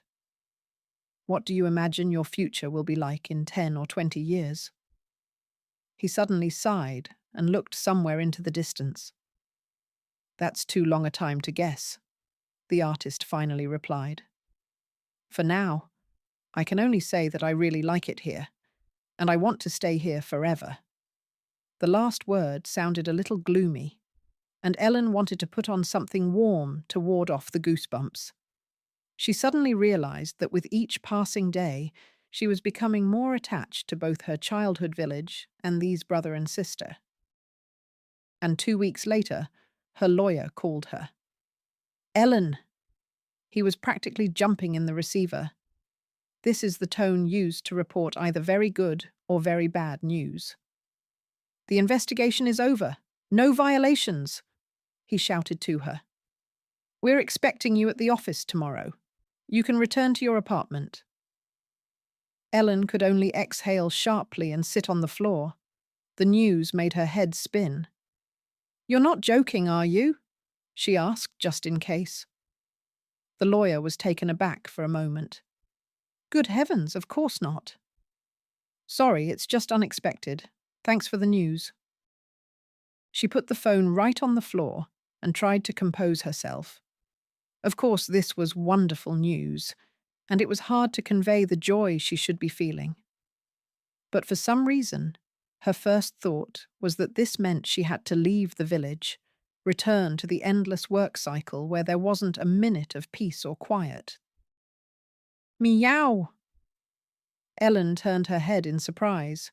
"what do you imagine your future will be like in 10 or 20 years?" He suddenly sighed and looked somewhere into the distance. "That's too long a time to guess," the artist finally replied. "For now, I can only say that I really like it here, and I want to stay here forever." The last word sounded a little gloomy, and Ellen wanted to put on something warm to ward off the goosebumps. She suddenly realized that with each passing day, she was becoming more attached to both her childhood village and these brother and sister. And 2 weeks later, her lawyer called her. "Ellen!" He was practically jumping in the receiver. This is the tone used to report either very good or very bad news. "The investigation is over. No violations," he shouted to her. "We're expecting you at the office tomorrow. You can return to your apartment." Ellen could only exhale sharply and sit on the floor. The news made her head spin. "You're not joking, are you?" she asked, just in case. The lawyer was taken aback for a moment. "Good heavens, of course not." "Sorry, it's just unexpected. Thanks for the news." She put the phone right on the floor and tried to compose herself. Of course, this was wonderful news, and it was hard to convey the joy she should be feeling. But for some reason, her first thought was that this meant she had to leave the village, return to the endless work cycle where there wasn't a minute of peace or quiet. "Meow!" Ellen turned her head in surprise.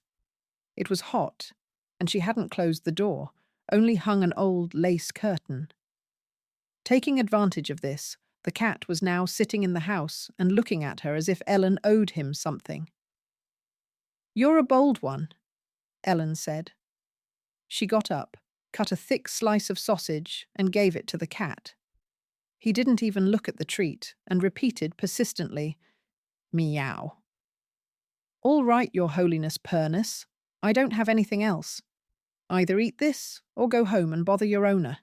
It was hot, and she hadn't closed the door, only hung an old lace curtain. Taking advantage of this, the cat was now sitting in the house and looking at her as if Ellen owed him something. "You're a bold one," Ellen said. She got up, cut a thick slice of sausage, and gave it to the cat. He didn't even look at the treat and repeated persistently, "Meow." "All right, Your Holiness Pernus. I don't have anything else. Either eat this or go home and bother your owner."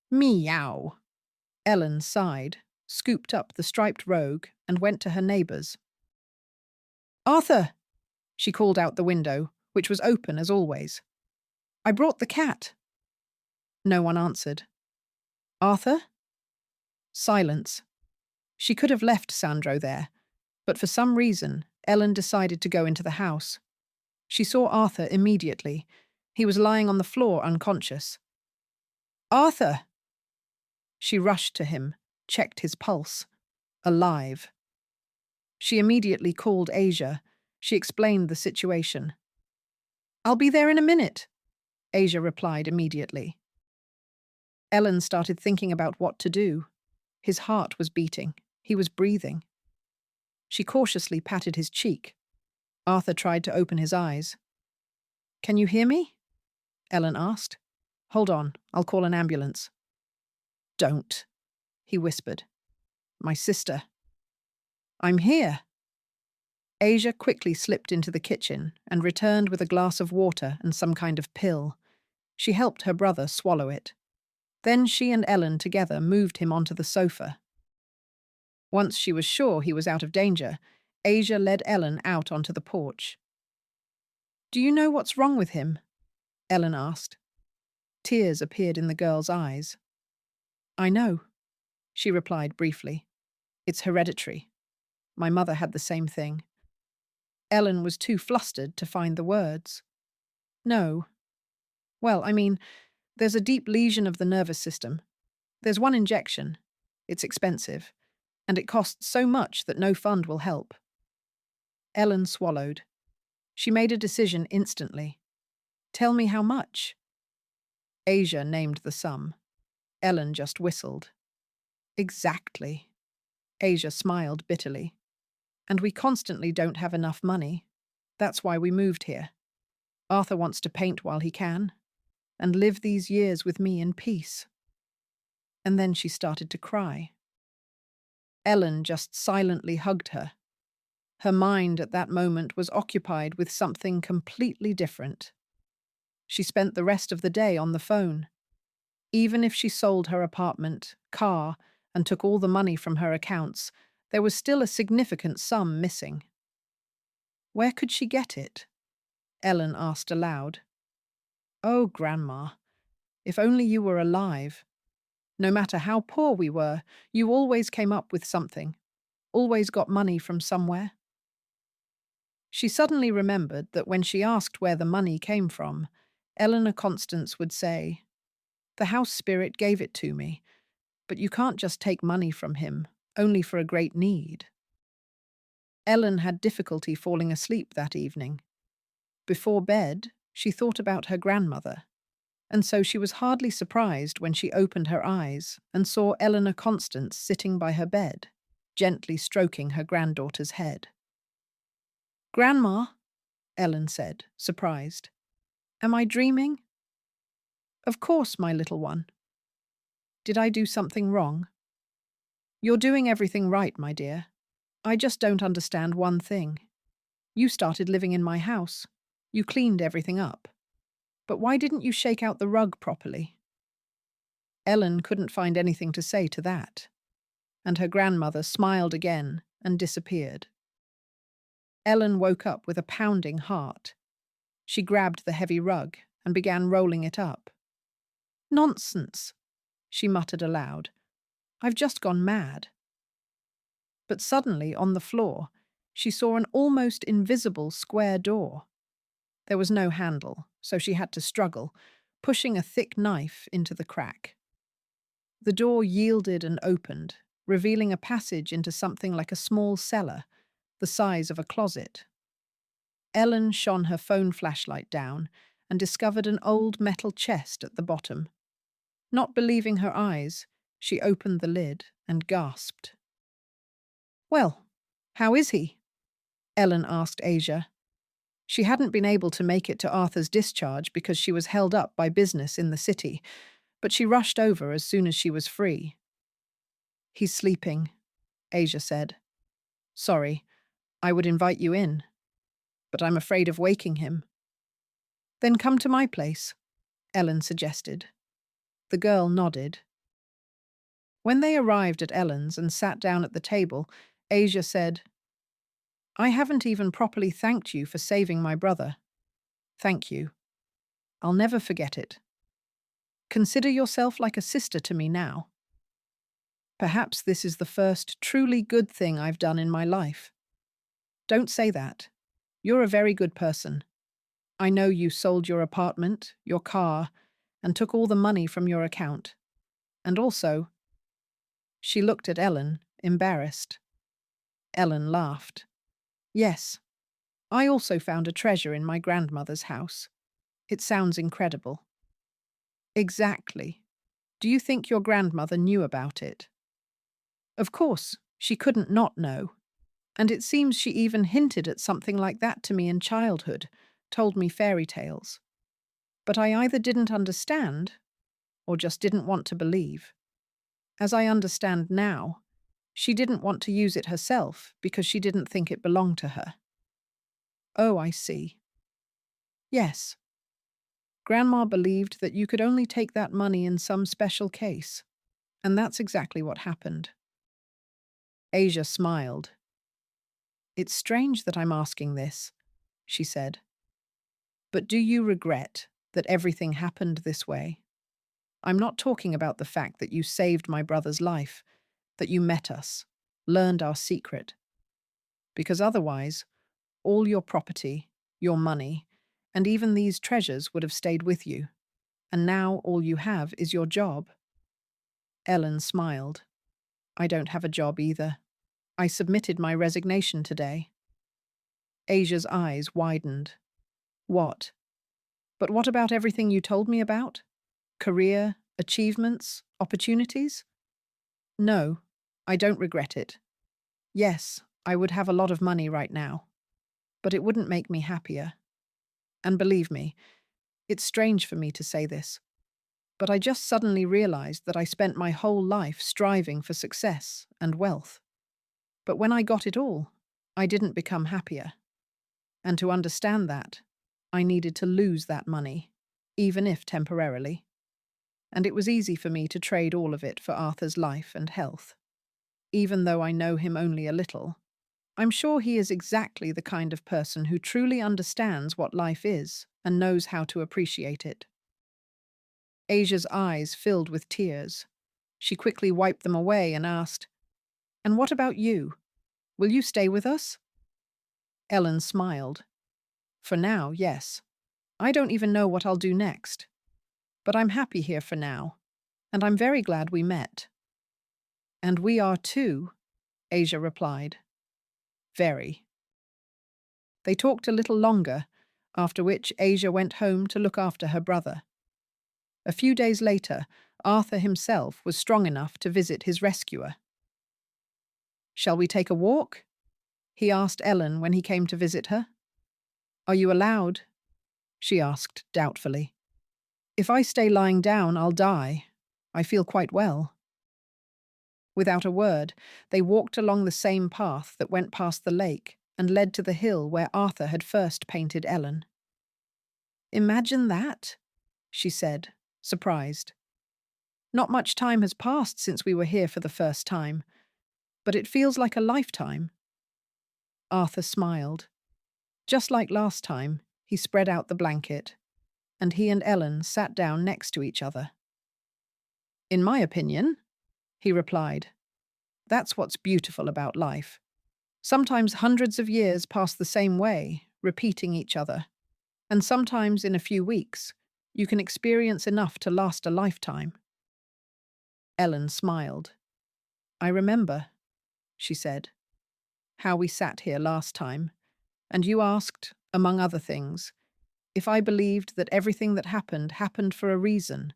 "Meow." Ellen sighed, scooped up the striped rogue, and went to her neighbours. "Arthur!" she called out the window, which was open as always. "I brought the cat." No one answered. "Arthur?" Silence. She could have left Sandro there, but for some reason, Ellen decided to go into the house. She saw Arthur immediately. He was lying on the floor unconscious. "Arthur!" She rushed to him, checked his pulse. Alive. She immediately called Asia. She explained the situation. "I'll be there in a minute," Asia replied immediately. Ellen started thinking about what to do. His heart was beating. He was breathing. She cautiously patted his cheek. Arthur tried to open his eyes. "Can you hear me?" Ellen asked. "Hold on, I'll call an ambulance." "Don't," he whispered. "My sister." "I'm here." Asia quickly slipped into the kitchen and returned with a glass of water and some kind of pill. She helped her brother swallow it. Then she and Ellen together moved him onto the sofa. Once she was sure he was out of danger, Asia led Ellen out onto the porch. "Do you know what's wrong with him?" Ellen asked. Tears appeared in the girl's eyes. "I know," she replied briefly. "It's hereditary. My mother had the same thing." Ellen was too flustered to find the words. "No. Well, I mean, there's a deep lesion of the nervous system. There's one injection. It's expensive, and it costs so much that no fund will help." Ellen swallowed. She made a decision instantly. "Tell me how much." Asia named the sum. Ellen just whistled. "Exactly." Asia smiled bitterly. "And we constantly don't have enough money. That's why we moved here. Arthur wants to paint while he can, and live these years with me in peace." And then she started to cry. Ellen just silently hugged her. Her mind at that moment was occupied with something completely different. She spent the rest of the day on the phone. Even if she sold her apartment, car, and took all the money from her accounts, there was still a significant sum missing. Where could she get it? Ellen asked aloud. "Oh, Grandma, if only you were alive. No matter how poor we were, you always came up with something, always got money from somewhere." She suddenly remembered that when she asked where the money came from, Eleanor Constance would say, "The house spirit gave it to me, but you can't just take money from him, only for a great need." Ellen had difficulty falling asleep that evening. Before bed, she thought about her grandmother, and so she was hardly surprised when she opened her eyes and saw Eleanor Constance sitting by her bed, gently stroking her granddaughter's head. "Grandma," Ellen said, surprised. "Am I dreaming?" "Of course, my little one." "Did I do something wrong?" "You're doing everything right, my dear. I just don't understand one thing. You started living in my house. You cleaned everything up. But why didn't you shake out the rug properly?" Ellen couldn't find anything to say to that, and her grandmother smiled again and disappeared. Ellen woke up with a pounding heart. She grabbed the heavy rug and began rolling it up. "Nonsense," she muttered aloud. "I've just gone mad." But suddenly, on the floor, she saw an almost invisible square door. There was no handle, so she had to struggle, pushing a thick knife into the crack. The door yielded and opened, revealing a passage into something like a small cellar, the size of a closet. Ellen shone her phone flashlight down and discovered an old metal chest at the bottom. Not believing her eyes, she opened the lid and gasped. "Well, how is he?" Ellen asked Asia. She hadn't been able to make it to Arthur's discharge because she was held up by business in the city, but she rushed over as soon as she was free. "He's sleeping," Asia said. "Sorry, I would invite you in, but I'm afraid of waking him." "Then come to my place," Ellen suggested. The girl nodded. When they arrived at Ellen's and sat down at the table, Asia said, "I haven't even properly thanked you for saving my brother. Thank you. I'll never forget it. Consider yourself like a sister to me now. Perhaps this is the first truly good thing I've done in my life." "Don't say that. You're a very good person. I know you sold your apartment, your car, and took all the money from your account. And also, She looked at Ellen, embarrassed. Ellen laughed. Yes, I also found a treasure in my grandmother's house. It sounds incredible. Exactly. Do you think your grandmother knew about it? Of course, she couldn't not know. And it seems she even hinted at something like that to me in childhood, told me fairy tales. But I either didn't understand or just didn't want to believe. As I understand now, she didn't want to use it herself because she didn't think it belonged to her. Oh, I see. Yes. Grandma believed that you could only take that money in some special case, and that's exactly what happened. Asia smiled. It's strange that I'm asking this, she said. But do you regret that everything happened this way? I'm not talking about the fact that you saved my brother's life, that you met us, learned our secret. Because otherwise, all your property, your money, and even these treasures would have stayed with you. And now all you have is your job. Ellen smiled. I don't have a job either. I submitted my resignation today. Asia's eyes widened. What? But what about everything you told me about? Career, achievements, opportunities? No, I don't regret it. Yes, I would have a lot of money right now, but it wouldn't make me happier. And believe me, it's strange for me to say this, but I just suddenly realized that I spent my whole life striving for success and wealth. But when I got it all, I didn't become happier. And to understand that, I needed to lose that money, even if temporarily. And it was easy for me to trade all of it for Arthur's life and health. Even though I know him only a little, I'm sure he is exactly the kind of person who truly understands what life is and knows how to appreciate it. Asia's eyes filled with tears. She quickly wiped them away and asked, And what about you? Will you stay with us? Ellen smiled. For now, yes. I don't even know what I'll do next. But I'm happy here for now, and I'm very glad we met. And we are too, Asia replied. Very. They talked a little longer, after which Asia went home to look after her brother. A few days later, Arthur himself was strong enough to visit his rescuer. Shall we take a walk? He asked Ellen when he came to visit her. Are you allowed? She asked doubtfully. If I stay lying down, I'll die. I feel quite well. Without a word, they walked along the same path that went past the lake and led to the hill where Arthur had first painted Ellen. Imagine that, she said, surprised. Not much time has passed since we were here for the first time, but it feels like a lifetime. Arthur smiled. Just like last time, he spread out the blanket, and he and Ellen sat down next to each other. In my opinion, he replied, that's what's beautiful about life. Sometimes hundreds of years pass the same way, repeating each other, and sometimes in a few weeks, you can experience enough to last a lifetime. Ellen smiled. I remember, she said, how we sat here last time, and you asked, among other things, if I believed that everything that happened for a reason,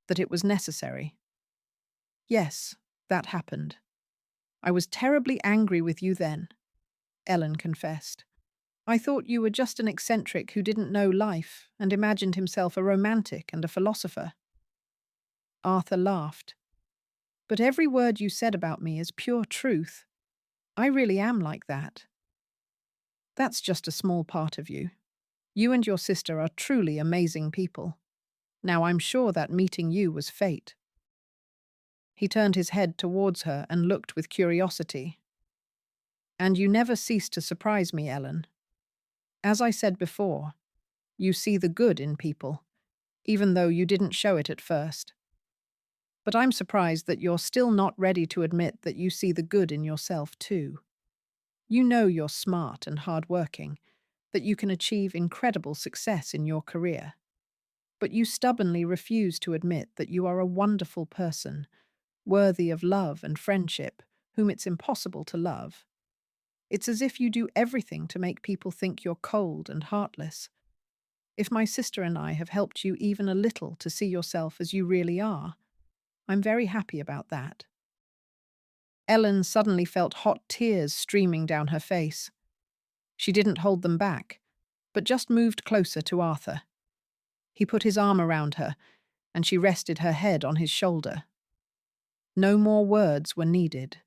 that it was necessary. Yes, that happened. I was terribly angry with you then, Ellen confessed. I thought you were just an eccentric who didn't know life and imagined himself a romantic and a philosopher. Arthur laughed. But every word you said about me is pure truth. I really am like that. That's just a small part of you. You and your sister are truly amazing people. Now I'm sure that meeting you was fate. He turned his head towards her and looked with curiosity. And you never cease to surprise me, Ellen. As I said before, you see the good in people, even though you didn't show it at first. But I'm surprised that you're still not ready to admit that you see the good in yourself too. You know you're smart and hardworking, that you can achieve incredible success in your career. But you stubbornly refuse to admit that you are a wonderful person worthy of love and friendship, whom it's impossible to love. It's as if you do everything to make people think you're cold and heartless. If my sister and I have helped you even a little to see yourself as you really are, I'm very happy about that." Ellen suddenly felt hot tears streaming down her face. She didn't hold them back, but just moved closer to Arthur. He put his arm around her, and she rested her head on his shoulder. No more words were needed.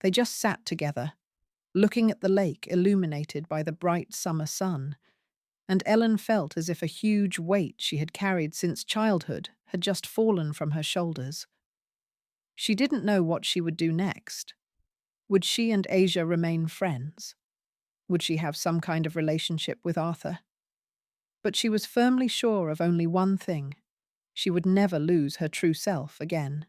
They just sat together, looking at the lake illuminated by the bright summer sun, and Ellen felt as if a huge weight she had carried since childhood had just fallen from her shoulders. She didn't know what she would do next. Would she and Asia remain friends? Would she have some kind of relationship with Arthur? But she was firmly sure of only one thing: she would never lose her true self again.